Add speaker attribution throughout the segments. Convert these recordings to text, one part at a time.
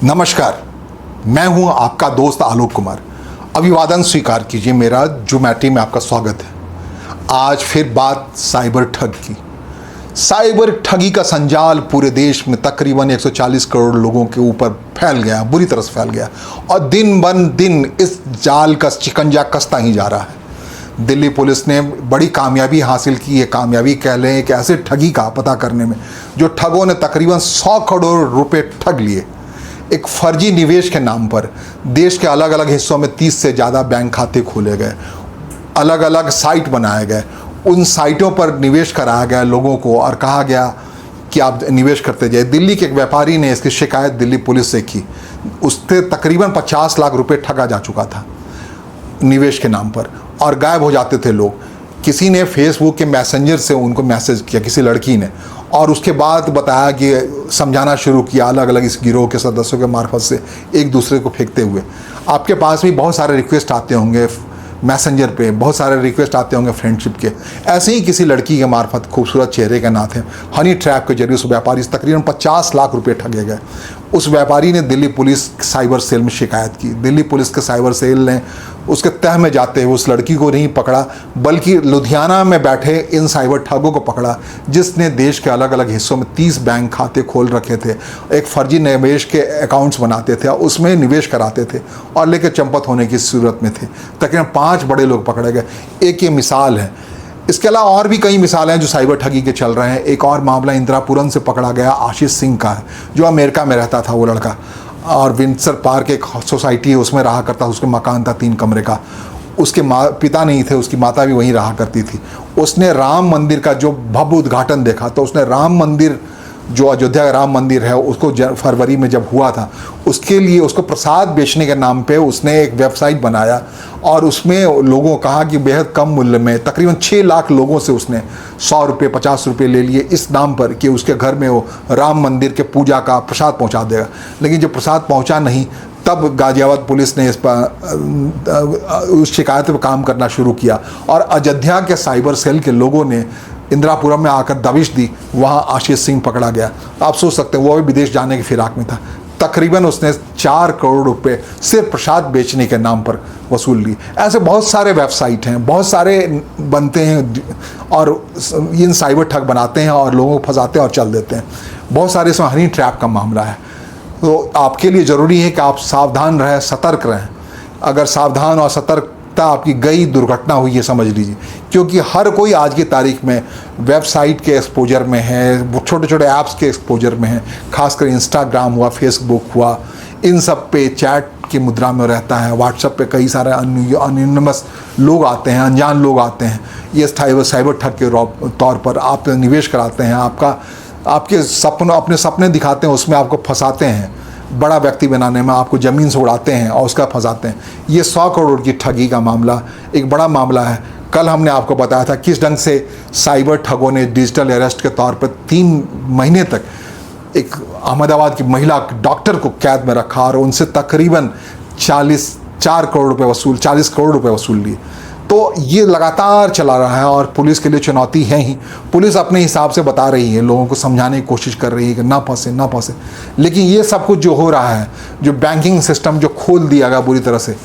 Speaker 1: नमस्कार, मैं हूं आपका दोस्त आलोक कुमार। अभिवादन स्वीकार कीजिए मेरा जोमैटी में आपका स्वागत है। आज फिर बात साइबर ठग की। साइबर ठगी का संजाल पूरे देश में तकरीबन 140 करोड़ लोगों के ऊपर फैल गया, बुरी तरह से फैल गया और दिन बन दिन इस जाल का शिकंजा कसता ही जा रहा है। दिल्ली पुलिस ने बड़ी कामयाबी हासिल की है। कामयाबी कह लें एक ऐसे ठगी का पता करने में जो ठगों ने तकरीबन 100 करोड़ रुपए ठग लिए। एक फर्जी निवेश के नाम पर देश के अलग अलग हिस्सों में 30 से ज़्यादा बैंक खाते खोले गए, अलग अलग साइट बनाए गए, उन साइटों पर निवेश कराया गया लोगों को और कहा गया कि आप निवेश करते जाइए। दिल्ली के एक व्यापारी ने इसकी शिकायत दिल्ली पुलिस से की। उससे तकरीबन 50 लाख रुपए ठगा जा चुका था निवेश के नाम पर और गायब हो जाते थे लोग। किसी ने फेसबुक के मैसेंजर से उनको मैसेज किया, किसी लड़की ने, और उसके बाद बताया कि समझाना शुरू किया अलग अलग इस गिरोह के सदस्यों के मार्फत से एक दूसरे को फेंकते हुए। आपके पास भी बहुत सारे रिक्वेस्ट आते होंगे मैसेंजर पे, बहुत सारे रिक्वेस्ट आते होंगे फ्रेंडशिप के। ऐसे ही किसी लड़की के मार्फत खूबसूरत चेहरे के नाते हनी ट्रैप के जरिए उस व्यापारी से तकरीबन 50 लाख रुपए ठगे गए। उस व्यापारी ने दिल्ली पुलिस साइबर सेल में शिकायत की। दिल्ली पुलिस के साइबर सेल ने उसके तह में जाते हुए उस लड़की को नहीं पकड़ा बल्कि लुधियाना में बैठे इन साइबर ठगों को पकड़ा जिसने देश के अलग अलग हिस्सों में 30 बैंक खाते खोल रखे थे, एक फर्जी निवेश के अकाउंट्स बनाते थे, उसमें निवेश कराते थे और लेकर चंपत होने की सूरत में थे। तकरीबन 5 बड़े लोग पकड़े गए। एक ये मिसाल है। इसके अलावा और भी कई मिसालें हैं जो साइबर ठगी के चल रहे हैं। एक और मामला इंदिरापुरम से पकड़ा गया आशीष सिंह का है, जो अमेरिका में रहता था वो लड़का, और विंडसर पार्क एक सोसाइटी है उसमें रहा करता, उसके मकान था 3 कमरे का। उसके पिता नहीं थे, उसकी माता भी वहीं रहा करती थी। उसने राम मंदिर का जो भव्य उद्घाटन देखा तो उसने राम मंदिर, जो अयोध्या का राम मंदिर है, उसको फरवरी में जब हुआ था उसके लिए उसको प्रसाद बेचने के नाम पे उसने एक वेबसाइट बनाया और उसमें लोगों को कहा कि बेहद कम मूल्य में तकरीबन 6 लाख लोगों से उसने 100 रुपये 50 रुपये ले लिए इस नाम पर कि उसके घर में वो राम मंदिर के पूजा का प्रसाद पहुंचा देगा। लेकिन जब प्रसाद पहुंचा नहीं तब गाजियाबाद पुलिस ने इस पर उस शिकायत पर काम करना शुरू किया और अयोध्या के साइबर सेल के लोगों ने इंदिरापुरम में आकर दबिश दी। वहाँ आशीष सिंह पकड़ा गया। आप सोच सकते हैं वो भी विदेश जाने की फिराक में था। तकरीबन उसने 4 करोड़ रुपए सिर्फ प्रसाद बेचने के नाम पर वसूल ली। ऐसे बहुत सारे वेबसाइट हैं, बहुत सारे बनते हैं और इन साइबर ठग बनाते हैं और लोगों को फंसाते हैं और चल देते हैं। बहुत सारे इसमें हनी ट्रैप का मामला है। तो आपके लिए ज़रूरी है कि आप सावधान रहें, सतर्क रहें। अगर सावधान और सतर्क आपकी गई दुर्घटना हुई है समझ लीजिए, क्योंकि हर कोई आज की तारीख में वेबसाइट के एक्सपोजर में है, छोटे छोटे ऐप्स के एक्सपोजर में है। खासकर इंस्टाग्राम हुआ, फेसबुक हुआ, इन सब पे चैट की मुद्रा में रहता है। व्हाट्सएप पे कई सारे अनोनिमस लोग आते हैं, अनजान लोग आते हैं। ये साइबर ठग के तौर पर आप निवेश कराते हैं, आपके अपने सपने दिखाते हैं, उसमें आपको फंसाते हैं, बड़ा व्यक्ति बनाने में आपको ज़मीन से उड़ाते हैं और उसका फंसाते हैं। ये 100 करोड़ की ठगी का मामला एक बड़ा मामला है। कल हमने आपको बताया था किस ढंग से साइबर ठगों ने डिजिटल अरेस्ट के तौर पर 3 महीने तक एक अहमदाबाद की महिला डॉक्टर को कैद में रखा और उनसे तकरीबन 40 करोड़ रुपए वसूल लिए। तो ये लगातार चला रहा है और पुलिस के लिए चुनौती है ही। पुलिस अपने हिसाब से बता रही है, लोगों को समझाने की कोशिश कर रही है कि ना फंसे। लेकिन ये सब कुछ जो हो रहा है, जो बैंकिंग सिस्टम जो खोल दिया गया बुरी तरह से,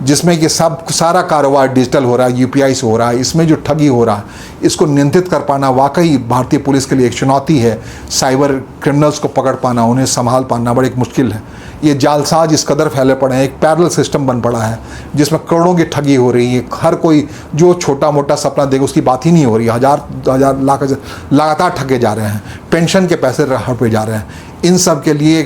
Speaker 1: जिसमें कि सारा कारोबार डिजिटल हो रहा है, यूपीआई से हो रहा है, इसमें जो ठगी हो रहा है, इसको नियंत्रित कर पाना वाकई भारतीय पुलिस के लिए एक चुनौती है। साइबर क्रिमिनल्स को पकड़ पाना, उन्हें संभाल पाना बड़ी मुश्किल है। ये जालसाज इस कदर फैले पड़े हैं, एक पैरेलल सिस्टम बन पड़ा है जिसमें करोड़ों की ठगी हो रही है। हर कोई जो छोटा मोटा सपना देगा उसकी बात ही नहीं हो रही। हजार लाख लगातार ठगे जा रहे हैं, पेंशन के पैसे हड़पे जा रहे हैं। इन सब के लिए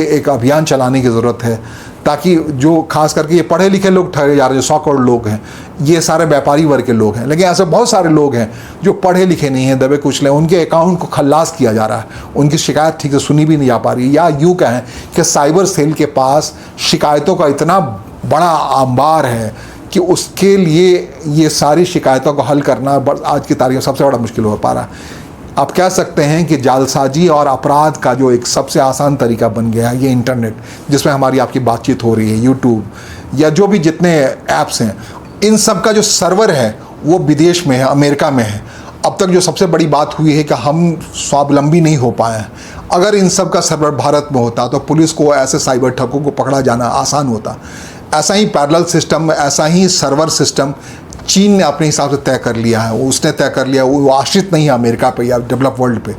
Speaker 1: एक अभियान चलाने की ज़रूरत है ताकि जो खास करके ये पढ़े लिखे लोग ठगे जा रहे हैं, जो 100 करोड़ लोग हैं, ये सारे व्यापारी वर्ग के लोग हैं। लेकिन ऐसे बहुत सारे लोग हैं जो पढ़े लिखे नहीं हैं, दबे कुचले, उनके अकाउंट को खल्लास किया जा रहा है, उनकी शिकायत ठीक से सुनी भी नहीं जा पा रही। या यूँ कहें कि साइबर सेल के पास शिकायतों का इतना बड़ा अंबार है कि उसके लिए ये सारी शिकायतों को हल करना आज की तारीख में सबसे बड़ा मुश्किल हो पा रहा है। आप कह सकते हैं कि जालसाजी और अपराध का जो एक सबसे आसान तरीका बन गया है ये इंटरनेट, जिसमें हमारी आपकी बातचीत हो रही है, यूट्यूब या जो भी जितने ऐप्स हैं, इन सब का जो सर्वर है वो विदेश में है, अमेरिका में है अब तक जो सबसे बड़ी बात हुई है कि हम स्वावलंबी नहीं हो पाए हैं। अगर इन सब का सर्वर भारत में होता तो पुलिस को ऐसे साइबर ठगों को पकड़ा जाना आसान होता। ऐसा ही पैरेलल सिस्टम, ऐसा ही सर्वर सिस्टम चीन ने अपने हिसाब से तय कर लिया है। उसने तय कर लिया, वो आश्रित नहीं है अमेरिका पे या डेवलप वर्ल्ड पे।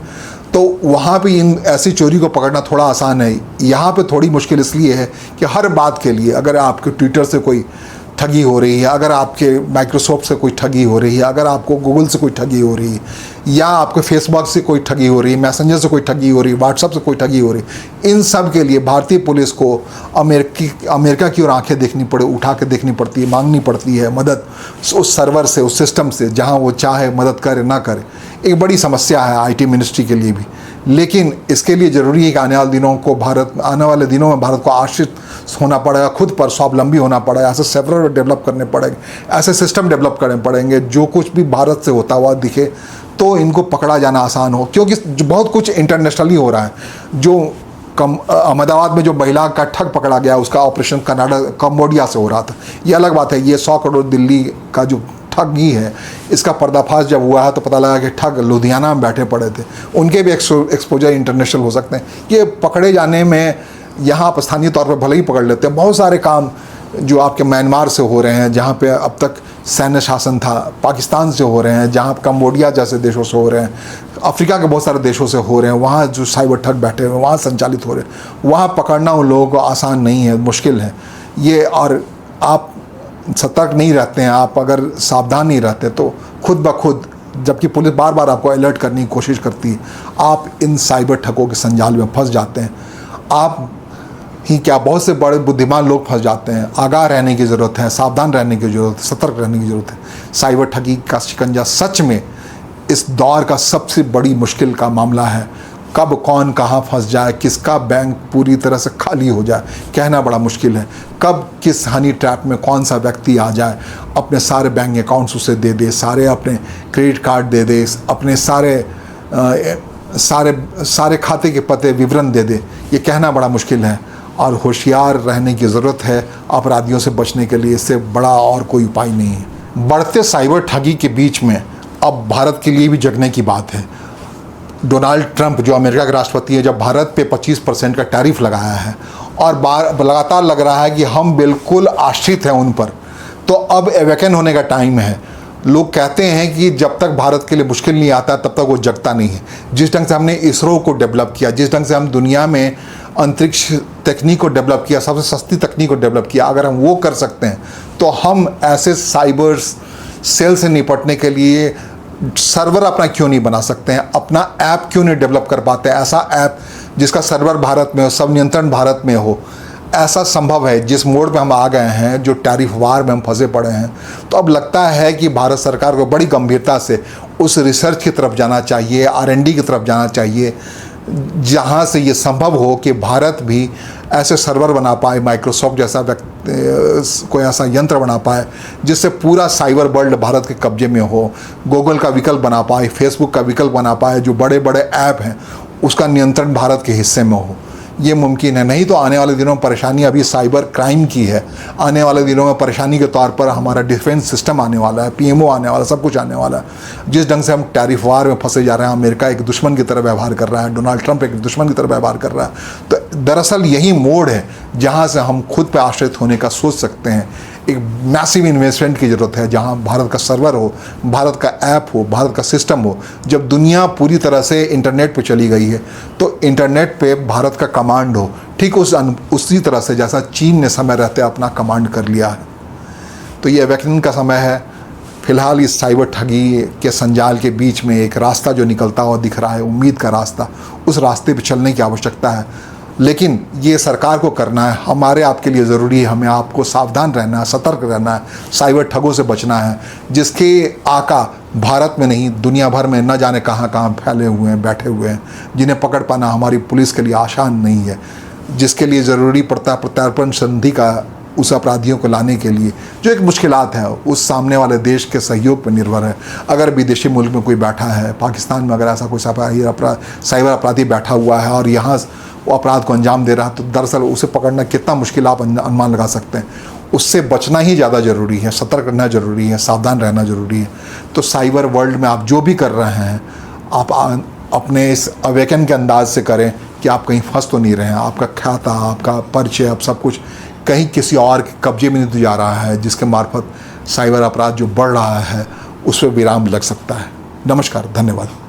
Speaker 1: तो वहाँ पे इन ऐसी चोरी को पकड़ना थोड़ा आसान है। यहाँ पे थोड़ी मुश्किल इसलिए है कि हर बात के लिए, अगर आपके ट्विटर से कोई ठगी हो रही है, अगर आपके माइक्रोसॉफ्ट से कोई ठगी हो रही है, अगर आपको गूगल से कोई ठगी हो रही है, या आपके फेसबुक से कोई ठगी हो रही है, मैसेंजर से कोई ठगी हो रही है, व्हाट्सएप से कोई ठगी हो रही है, इन सब के लिए भारतीय पुलिस को अमेरिका की ओर आंखें देखनी पड़े, उठा के देखनी पड़ती है, मांगनी पड़ती है मदद उस सर्वर से, उस सिस्टम से, जहाँ वो चाहे मदद करे ना करे। एक बड़ी समस्या है आईटी मिनिस्ट्री के लिए भी। लेकिन इसके लिए ज़रूरी है कि आने वाले दिनों में भारत को आश्रित होना पड़ेगा, खुद पर स्वावलंबी होना पड़ेगा, ऐसे सर्वर डेवलप करने पड़ेंगे, ऐसे सिस्टम डेवलप करने पड़ेंगे जो कुछ भी भारत से होता हुआ दिखे तो इनको पकड़ा जाना आसान हो। क्योंकि बहुत कुछ इंटरनेशनली हो रहा है। जो अहमदाबाद में जो महिला का ठग पकड़ा गया, उसका ऑपरेशन कंबोडिया से हो रहा था, ये अलग बात है। ये 100 करोड़ दिल्ली का जो ठगी है, इसका पर्दाफाश जब हुआ है तो पता लगा कि ठग लुधियाना में बैठे पड़े थे। उनके भी एक्सपोजर इंटरनेशनल हो सकते हैं। ये पकड़े जाने में यहाँ आप स्थानीय तौर पर भले ही पकड़ लेते हैं। बहुत सारे काम जो आपके म्यांमार से हो रहे हैं, जहाँ पे अब तक सैन्य शासन था, पाकिस्तान से हो रहे हैं, जहाँ कंबोडिया जैसे देशों से हो रहे हैं, अफ्रीका के बहुत सारे देशों से हो रहे हैं, वहाँ जो साइबर ठग बैठे हुए हैं, वहाँ संचालित हो रहे हैं, वहाँ पकड़ना उन लोगों को आसान नहीं है, मुश्किल है ये। और आप सतर्क नहीं रहते हैं, आप अगर सावधान नहीं रहते तो खुद ब खुद, जबकि पुलिस बार बार आपको अलर्ट करने की कोशिश करती है, आप इन साइबर ठगों के संजाल में फंस जाते हैं। आप ही क्या, बहुत से बड़े बुद्धिमान लोग फंस जाते हैं। आगाह रहने की ज़रूरत है, सावधान रहने की ज़रूरत है, सतर्क रहने की ज़रूरत है। साइबर ठगी का शिकंजा सच में इस दौर का सबसे बड़ी मुश्किल का मामला है। कब कौन कहाँ फंस जाए, किसका बैंक पूरी तरह से खाली हो जाए, कहना बड़ा मुश्किल है। कब किस हनी ट्रैप में कौन सा व्यक्ति आ जाए, अपने सारे बैंक अकाउंट्स उसे दे दे, सारे अपने क्रेडिट कार्ड दे दे, अपने सारे खाते के पते विवरण दे दे, ये कहना बड़ा मुश्किल है। और होशियार रहने की ज़रूरत है अपराधियों से बचने के लिए। इससे बड़ा और कोई उपाय नहीं है। बढ़ते साइबर ठगी के बीच में अब भारत के लिए भी जगने की बात है। डोनाल्ड ट्रंप जो अमेरिका के राष्ट्रपति हैं, जब भारत पे 25% का टैरिफ लगाया है और लगातार लग रहा है कि हम बिल्कुल आश्रित हैं उन पर, तो अब अवेकन होने का टाइम है। लोग कहते हैं कि जब तक भारत के लिए मुश्किल नहीं आता तब तक वो जगता नहीं है। जिस ढंग से हमने इसरो को डेवलप किया, जिस ढंग से हम दुनिया में अंतरिक्ष तकनीक को डेवलप किया, सबसे सस्ती तकनीक को डेवलप किया, अगर हम वो कर सकते हैं तो हम ऐसे साइबर सेल से निपटने के लिए सर्वर अपना क्यों नहीं बना सकते हैं, अपना ऐप क्यों नहीं डेवलप कर पाते हैं। ऐसा ऐप जिसका सर्वर भारत में हो, सब नियंत्रण भारत में हो, ऐसा संभव है। जिस मोड़ पे हम आ गए हैं, जो टैरिफ वार में हम फंसे पड़े हैं, तो अब लगता है कि भारत सरकार को बड़ी गंभीरता से उस रिसर्च की तरफ जाना चाहिए, R&D की तरफ जाना चाहिए, जहाँ से ये संभव हो कि भारत भी ऐसे सर्वर बना पाए, माइक्रोसॉफ्ट जैसा कोई ऐसा यंत्र बना पाए जिससे पूरा साइबर वर्ल्ड भारत के कब्जे में हो। गूगल का विकल्प बना पाए, फेसबुक का विकल्प बना पाए, जो बड़े बड़े ऐप हैं उसका नियंत्रण भारत के हिस्से में हो। ये मुमकिन है। नहीं तो आने वाले दिनों में परेशानी अभी साइबर क्राइम की है। आने वाले दिनों में परेशानी के तौर पर हमारा डिफेंस सिस्टम आने वाला है, PMO आने वाला है, सब कुछ आने वाला है। जिस ढंग से हम टैरिफ वार में फंसे जा रहे हैं, अमेरिका एक दुश्मन की तरह व्यवहार कर रहा है, डोनाल्ड ट्रंप एक दुश्मन की तरह व्यवहार कर रहा है, तो दरअसल यही मोड़ है जहाँ से हम खुद पर आश्रित होने का सोच सकते हैं। एक मैसिव इन्वेस्टमेंट की ज़रूरत है, जहाँ भारत का सर्वर हो, भारत का ऐप हो, भारत का सिस्टम हो। जब दुनिया पूरी तरह से इंटरनेट पे चली गई है तो इंटरनेट पे भारत का कमांड हो, ठीक उसी तरह से जैसा चीन ने समय रहते अपना कमांड कर लिया है। तो ये अवेकनिंग का समय है। फिलहाल इस साइबर ठगी के संजाल के बीच में एक रास्ता जो निकलता हुआ दिख रहा है, उम्मीद का रास्ता, उस रास्ते पर चलने की आवश्यकता है। लेकिन ये सरकार को करना है, हमारे आपके लिए ज़रूरी है। हमें आपको सावधान रहना है, सतर्क रहना है, साइबर ठगों से बचना है, जिसके आका भारत में नहीं दुनिया भर में न जाने कहाँ कहाँ फैले हुए हैं, बैठे हुए हैं, जिन्हें पकड़ पाना हमारी पुलिस के लिए आसान नहीं है। जिसके लिए ज़रूरी पड़ता है प्रत्यार्पण संधि का उस अपराधियों को लाने के लिए, जो एक मुश्किलात है, उस सामने वाले देश के सहयोग पर निर्भर है। अगर विदेशी मुल्क में कोई बैठा है, पाकिस्तान में अगर ऐसा कोई साइबर अपराधी बैठा हुआ है और यहाँ वो अपराध को अंजाम दे रहा है, तो दरअसल उसे पकड़ना कितना मुश्किल आप अनुमान लगा सकते हैं। उससे बचना ही ज़्यादा ज़रूरी है, सतर्क रहना ज़रूरी है, सावधान रहना ज़रूरी है। तो साइबर वर्ल्ड में आप जो भी कर रहे हैं, आप अपने इस अवेकन के अंदाज से करें कि आप कहीं फंस तो नहीं रहे हैं, आपका खाता, आपका परिचय, अब सब कुछ कहीं किसी और के कब्जे में नहीं तो जा रहा है, जिसके मार्फत साइबर अपराध जो बढ़ रहा है उस पर विराम लग सकता है। नमस्कार, धन्यवाद।